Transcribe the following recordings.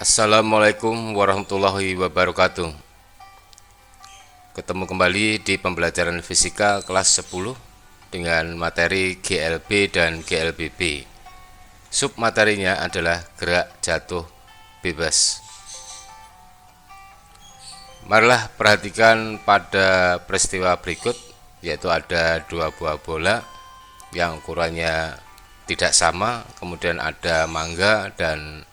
Assalamualaikum warahmatullahi wabarakatuh. Ketemu kembali di pembelajaran fisika kelas 10 dengan materi GLB dan GLBB. Sub materinya adalah gerak jatuh bebas. Marilah perhatikan pada peristiwa berikut, yaitu ada dua buah bola yang ukurannya tidak sama, kemudian ada mangga dan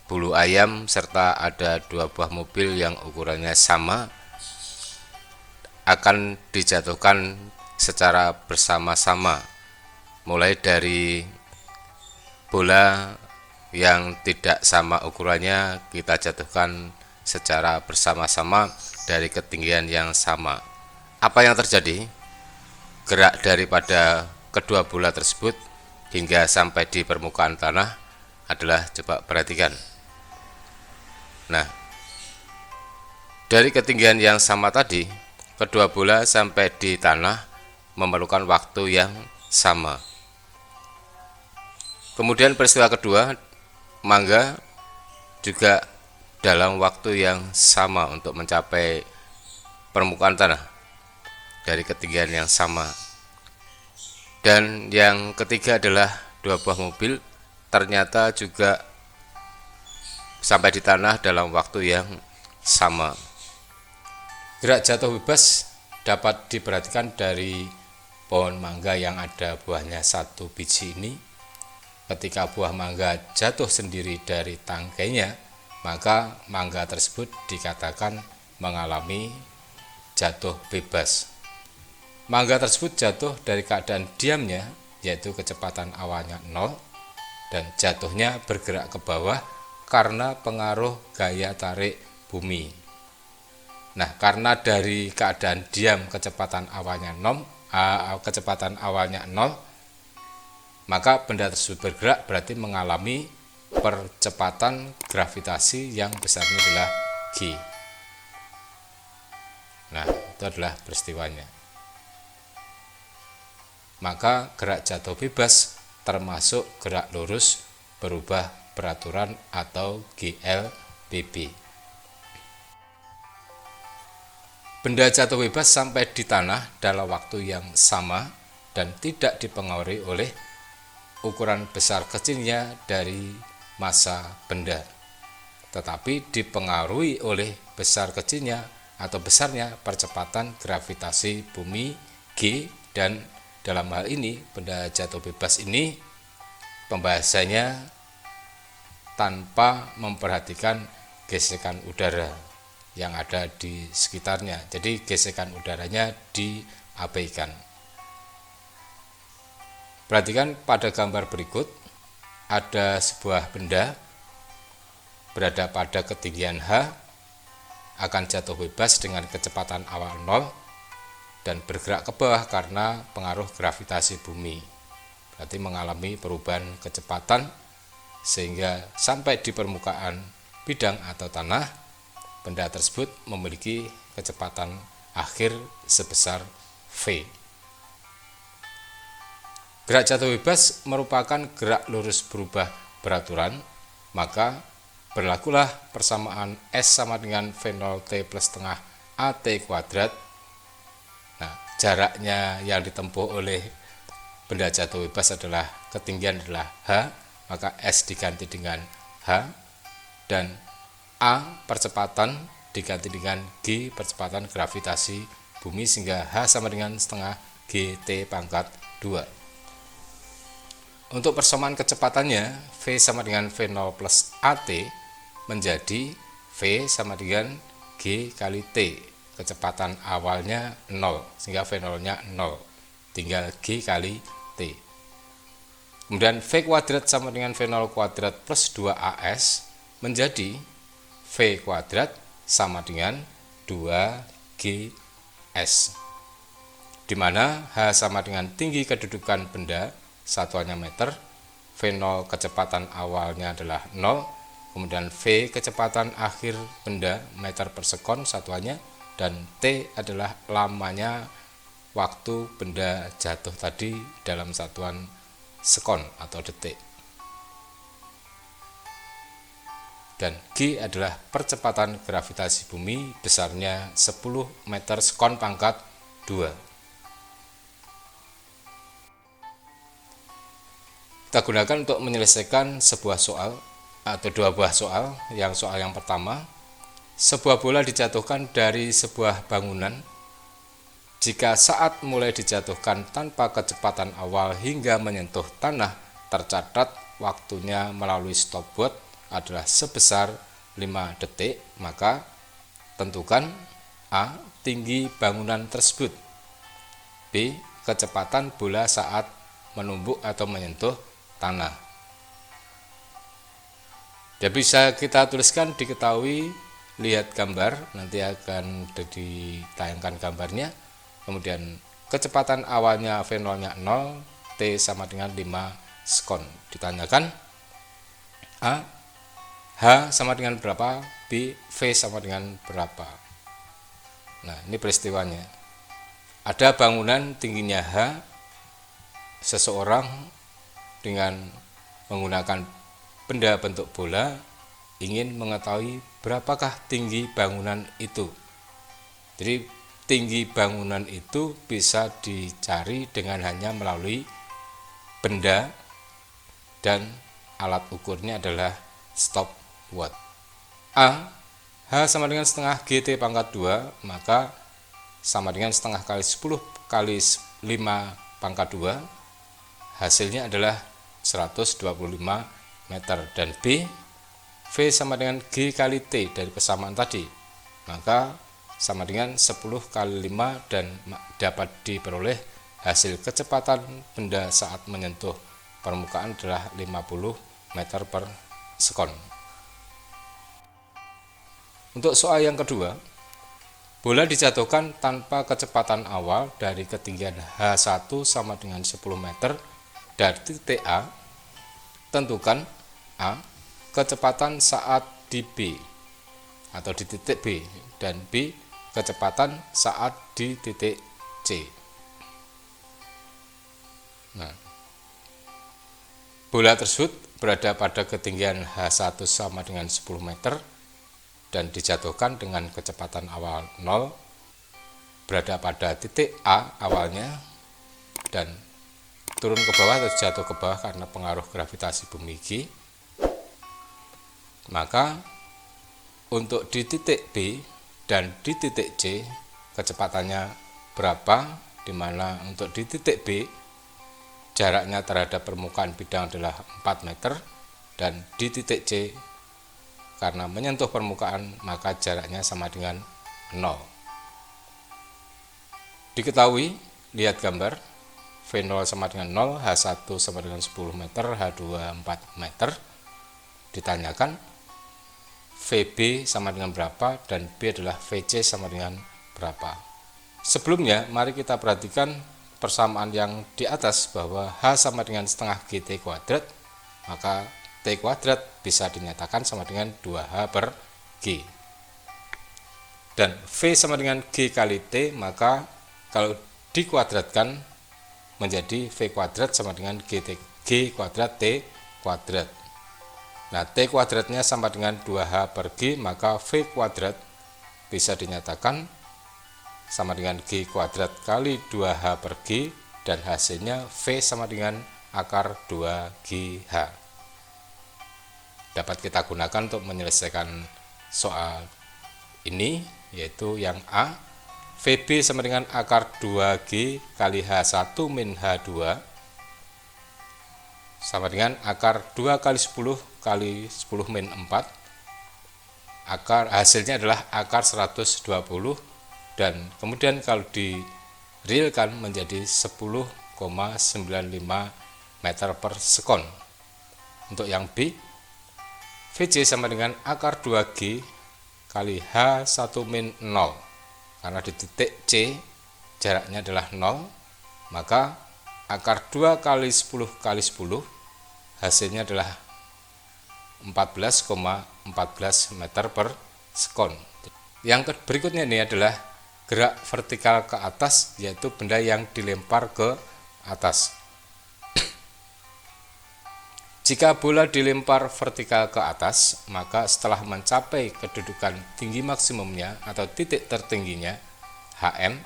bulu ayam, serta ada dua buah mobil yang ukurannya sama akan dijatuhkan secara bersama-sama, mulai dari bola yang tidak sama ukurannya kita jatuhkan secara bersama-sama dari ketinggian yang sama. Apa yang terjadi? Gerak daripada kedua bola tersebut hingga sampai di permukaan tanah adalah, coba perhatikan. Nah, dari ketinggian yang sama tadi, kedua bola sampai di tanah memerlukan waktu yang sama. Kemudian peristiwa kedua, mangga juga dalam waktu yang sama untuk mencapai permukaan tanah dari ketinggian yang sama. Dan yang ketiga adalah dua buah mobil ternyata juga sampai di tanah dalam waktu yang sama. Gerak jatuh bebas dapat diperhatikan dari pohon mangga yang ada buahnya satu biji ini. Ketika buah mangga jatuh sendiri dari tangkainya, maka mangga tersebut dikatakan mengalami jatuh bebas. Mangga tersebut jatuh dari keadaan diamnya, yaitu kecepatan awalnya 0, dan jatuhnya bergerak ke bawah karena pengaruh gaya tarik bumi. Nah, karena dari keadaan diam kecepatan awalnya 0, maka benda tersebut bergerak berarti mengalami percepatan gravitasi yang besarnya adalah G. Nah, itu adalah peristiwanya. Maka gerak jatuh bebas termasuk gerak lurus berubah peraturan atau GLBB. Benda jatuh bebas sampai di tanah dalam waktu yang sama dan tidak dipengaruhi oleh ukuran besar kecilnya dari massa benda, tetapi dipengaruhi oleh besar kecilnya atau besarnya percepatan gravitasi bumi G. Dan dalam hal ini benda jatuh bebas ini pembahasannya tanpa memperhatikan gesekan udara yang ada di sekitarnya. Jadi gesekan udaranya diabaikan. Perhatikan pada gambar berikut, ada sebuah benda berada pada ketinggian H, akan jatuh bebas dengan kecepatan awal 0 dan bergerak ke bawah karena pengaruh gravitasi bumi. Berarti mengalami perubahan kecepatan sehingga sampai di permukaan bidang atau tanah, benda tersebut memiliki kecepatan akhir sebesar V. Gerak jatuh bebas merupakan gerak lurus berubah beraturan, maka berlakulah persamaan S sama dengan V0T plus setengah AT kuadrat. Nah, jaraknya yang ditempuh oleh benda jatuh bebas adalah ketinggian adalah H, maka S diganti dengan H, dan A percepatan diganti dengan G percepatan gravitasi bumi, sehingga H sama dengan setengah GT pangkat 2. Untuk persamaan kecepatannya, V sama dengan V0 plus AT menjadi V sama dengan G kali T. Kecepatan awalnya 0, sehingga V0-nya 0, tinggal G kali T. Kemudian V kuadrat sama dengan V0 kuadrat plus 2AS menjadi V kuadrat sama dengan 2GS, di mana H sama dengan tinggi kedudukan benda, satuannya meter, V0 kecepatan awalnya adalah 0, kemudian V kecepatan akhir benda meter per sekon satuannya, dan T adalah lamanya waktu benda jatuh tadi dalam satuan sekon atau detik. dan G adalah percepatan gravitasi bumi besarnya 10 meter sekon pangkat 2. Kita gunakan untuk menyelesaikan sebuah soal atau dua buah soal. Yang soal yang pertama, sebuah bola dijatuhkan dari sebuah bangunan. Jika saat mulai dijatuhkan tanpa kecepatan awal hingga menyentuh tanah, tercatat waktunya melalui stopwatch adalah sebesar 5 detik, maka tentukan A. Tinggi bangunan tersebut, B. Kecepatan bola saat menumbuk atau menyentuh tanah. Ya, bisa kita tuliskan diketahui, lihat gambar, nanti akan ditayangkan gambarnya. Kemudian kecepatan awalnya V0-nya 0, T sama dengan 5 sekon. Ditanyakan A. H sama dengan berapa, B. V sama dengan berapa. Nah, ini peristiwanya. Ada bangunan tingginya H, seseorang dengan menggunakan benda bentuk bola ingin mengetahui berapakah tinggi bangunan itu. Jadi tinggi bangunan itu bisa dicari dengan hanya melalui benda dan alat ukurnya adalah stopwatch. A. H sama dengan setengah GT pangkat 2, maka sama dengan setengah kali 10 kali 5 pangkat 2, hasilnya adalah 125 meter. Dan B. V sama dengan G kali T dari persamaan tadi, maka sama dengan 10 kali 5 dan dapat diperoleh hasil kecepatan benda saat menyentuh permukaan adalah 50 meter per sekon. Untuk soal yang kedua, bola dijatuhkan tanpa kecepatan awal dari ketinggian H1 sama dengan 10 meter dari titik A. Tentukan A. Kecepatan saat di B atau di titik B, dan B. Kecepatan saat di titik C. Nah, bola tersebut berada pada ketinggian H1 sama dengan 10 meter dan dijatuhkan dengan kecepatan awal 0, berada pada titik A awalnya dan turun ke bawah atau jatuh ke bawah karena pengaruh gravitasi bumi G. Maka untuk di titik B dan di titik C kecepatannya berapa, di mana untuk di titik B jaraknya terhadap permukaan bidang adalah 4 meter dan di titik C karena menyentuh permukaan maka jaraknya sama dengan 0. Diketahui, lihat gambar, V0 sama dengan 0, H1 sama dengan 10 meter, H2 4 meter. Ditanyakan VB sama dengan berapa dan B adalah VC sama dengan berapa. Sebelumnya mari kita perhatikan persamaan yang di atas, bahwa H sama dengan setengah GT kuadrat, maka T kuadrat bisa dinyatakan sama dengan 2H per G. Dan V sama dengan G kali T, maka kalau dikuadratkan menjadi V kuadrat sama dengan G kuadrat T kuadrat. Nah, T kuadratnya sama dengan 2H per G, maka V kuadrat bisa dinyatakan sama dengan G kuadrat kali 2H per G, dan hasilnya V sama dengan akar 2GH. Dapat kita gunakan untuk menyelesaikan soal ini, yaitu yang A. VB sama dengan akar 2G kali H1 min H2 sama dengan akar 2 kali 10 kali 10 min 4. Hasilnya adalah akar 120, dan kemudian kalau direalkan menjadi 10,95 meter per sekon. Untuk yang B, VC sama dengan akar 2G kali H1 min 0. Karena di titik C jaraknya adalah 0, maka akar 2 kali 10 kali 10 hasilnya adalah 14,14 meter per sekon. Yang berikutnya ini adalah gerak vertikal ke atas, yaitu benda yang dilempar ke atas. Jika bola dilempar vertikal ke atas, maka setelah mencapai kedudukan tinggi maksimumnya atau titik tertingginya, HM,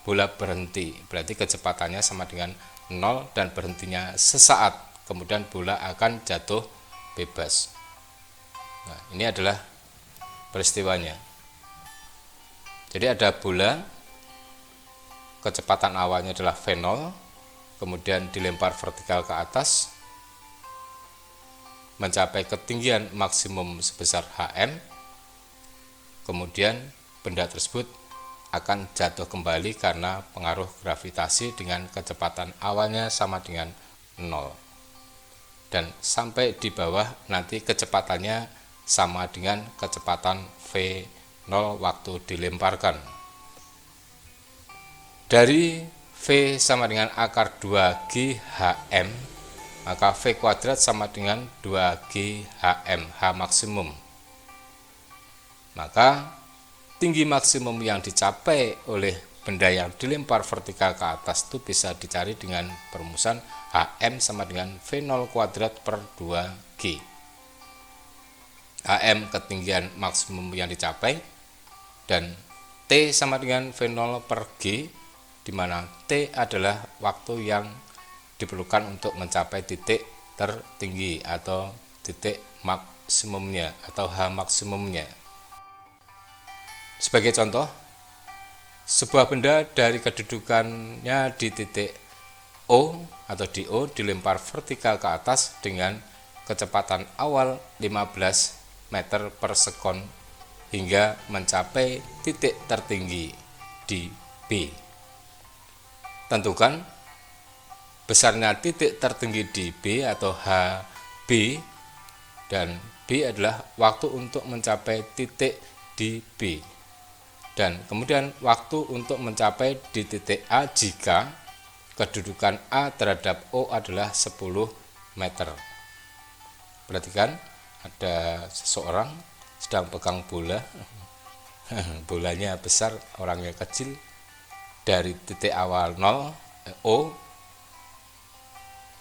bola berhenti. Berarti kecepatannya sama dengan 0 dan berhentinya sesaat. Kemudian bola akan jatuh bebas. Nah, ini adalah peristiwanya. Jadi ada bola, kecepatan awalnya adalah V0, kemudian dilempar vertikal ke atas, mencapai ketinggian maksimum sebesar HM, kemudian benda tersebut akan jatuh kembali karena pengaruh gravitasi dengan kecepatan awalnya sama dengan 0. Dan sampai di bawah nanti kecepatannya sama dengan kecepatan V0 waktu dilemparkan. Dari V sama dengan akar 2G HM, maka V kuadrat sama dengan 2G HM, H maksimum. Maka tinggi maksimum yang dicapai oleh benda yang dilempar vertikal ke atas itu bisa dicari dengan perumusan HM sama dengan V0 kuadrat per 2G. HM ketinggian maksimum yang dicapai, dan T sama dengan V0 per G, di mana T adalah waktu yang diperlukan untuk mencapai titik tertinggi atau titik maksimumnya atau H maksimumnya. Sebagai contoh, sebuah benda dari kedudukannya di titik O atau di O dilempar vertikal ke atas dengan kecepatan awal 15 meter per sekon hingga mencapai titik tertinggi di B. Tentukan besarnya titik tertinggi di B atau HB, dan B adalah waktu untuk mencapai titik di B. Dan kemudian waktu untuk mencapai di titik A jika kedudukan A terhadap O adalah 10 meter. Perhatikan, ada seseorang sedang pegang bola, bolanya besar, orangnya kecil, dari titik awal 0, O,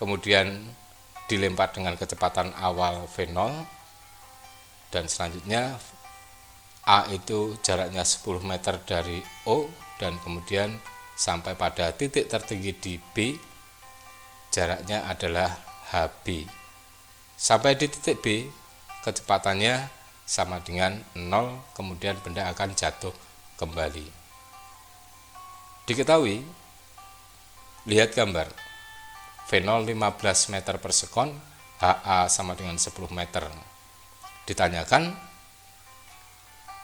kemudian dilempar dengan kecepatan awal V0, dan selanjutnya A itu jaraknya 10 meter dari O, dan kemudian sampai pada titik tertinggi di B, jaraknya adalah HB. Sampai di titik B, kecepatannya sama dengan 0, kemudian benda akan jatuh kembali. Diketahui, lihat gambar, V0 15 meter per sekon, HA sama dengan 10 meter. Ditanyakan,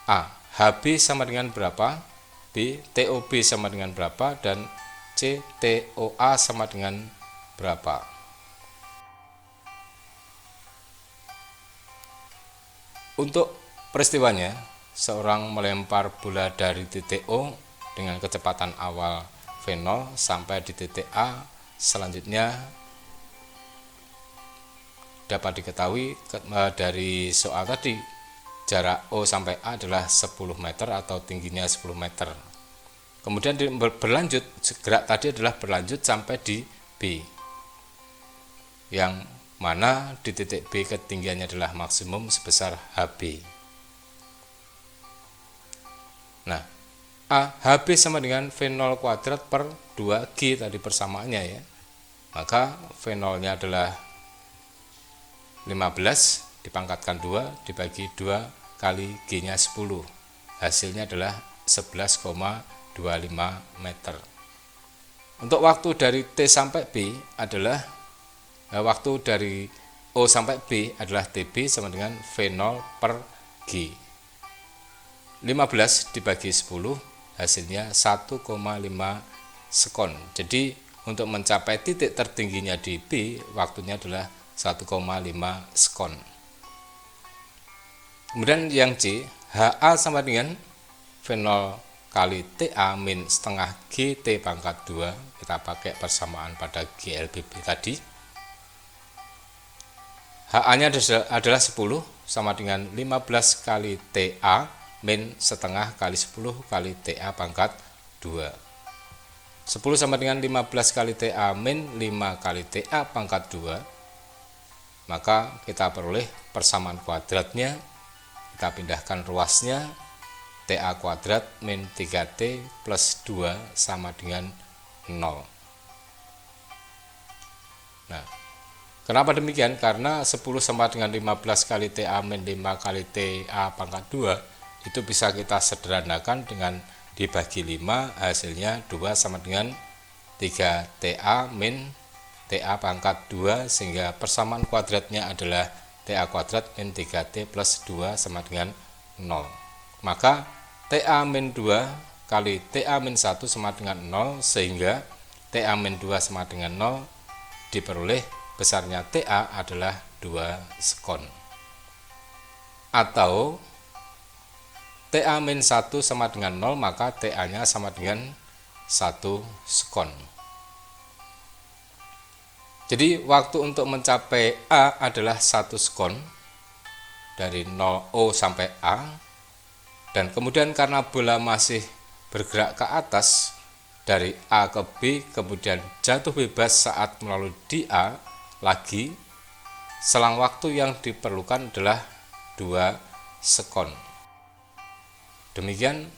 A, HB sama dengan berapa, B, TOB sama dengan berapa, dan C, TOA sama dengan berapa. Untuk peristiwanya, seorang melempar bola dari titik O dengan kecepatan awal V0 sampai di titik A, selanjutnya dapat diketahui dari soal tadi, jarak O sampai A adalah 10 meter atau tingginya 10 meter. Kemudian berlanjut, gerak tadi adalah berlanjut sampai di B, yang mana di titik B ketinggiannya adalah maksimum sebesar HB. Nah, HB sama dengan V0 kuadrat per 2G tadi persamaannya ya. Maka V0-nya adalah 15 dipangkatkan 2 dibagi 2 kali G-nya 10. Hasilnya adalah 11,25 meter. Untuk waktu dari T sampai B adalah waktu dari O sampai B adalah TB sama dengan V0 per G. 15 dibagi 10 hasilnya 1,5 sekon. Jadi untuk mencapai titik tertingginya di B, waktunya adalah 1,5 sekon. Kemudian yang C, HA sama dengan V0 kali TA min setengah GT pangkat 2. Kita pakai persamaan pada GLBB tadi. HA-nya adalah 10 sama dengan 15 kali TA min setengah kali 10 kali TA pangkat 2. 10 sama dengan 15 kali TA min 5 kali TA pangkat 2. maka kita peroleh persamaan kuadratnya, kita pindahkan ruasnya, TA kuadrat min 3T plus 2 sama dengan 0. Nah, kenapa demikian? Karena 10 sama dengan 15 kali TA min 5 kali TA pangkat 2 itu bisa kita sederhanakan dengan dibagi 5, hasilnya 2 sama dengan 3 TA min TA pangkat 2, sehingga persamaan kuadratnya adalah TA kuadrat min 3T plus 2 sama dengan 0. Maka TA min 2 kali TA min 1 sama dengan 0, sehingga TA min 2 sama dengan 0, diperoleh besarnya TA adalah 2 sekon. Atau TA min 1 sama dengan 0, maka TA-nya sama dengan 1 sekon. Jadi waktu untuk mencapai A adalah 1 sekon dari 0O sampai A, dan kemudian karena bola masih bergerak ke atas dari A ke B, kemudian jatuh bebas saat melalui di A lagi, selang waktu yang diperlukan adalah 2 sekon. Demikian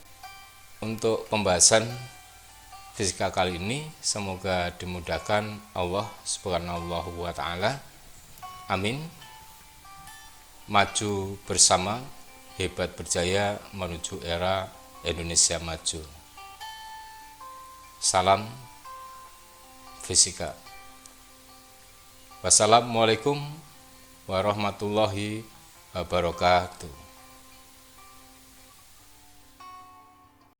untuk pembahasan fisika kali ini, semoga dimudahkan Allah Subhanahu wa ta'ala. Amin. Maju bersama, hebat berjaya menuju era Indonesia maju. Salam fisika. Wassalamualaikum warahmatullahi wabarakatuh.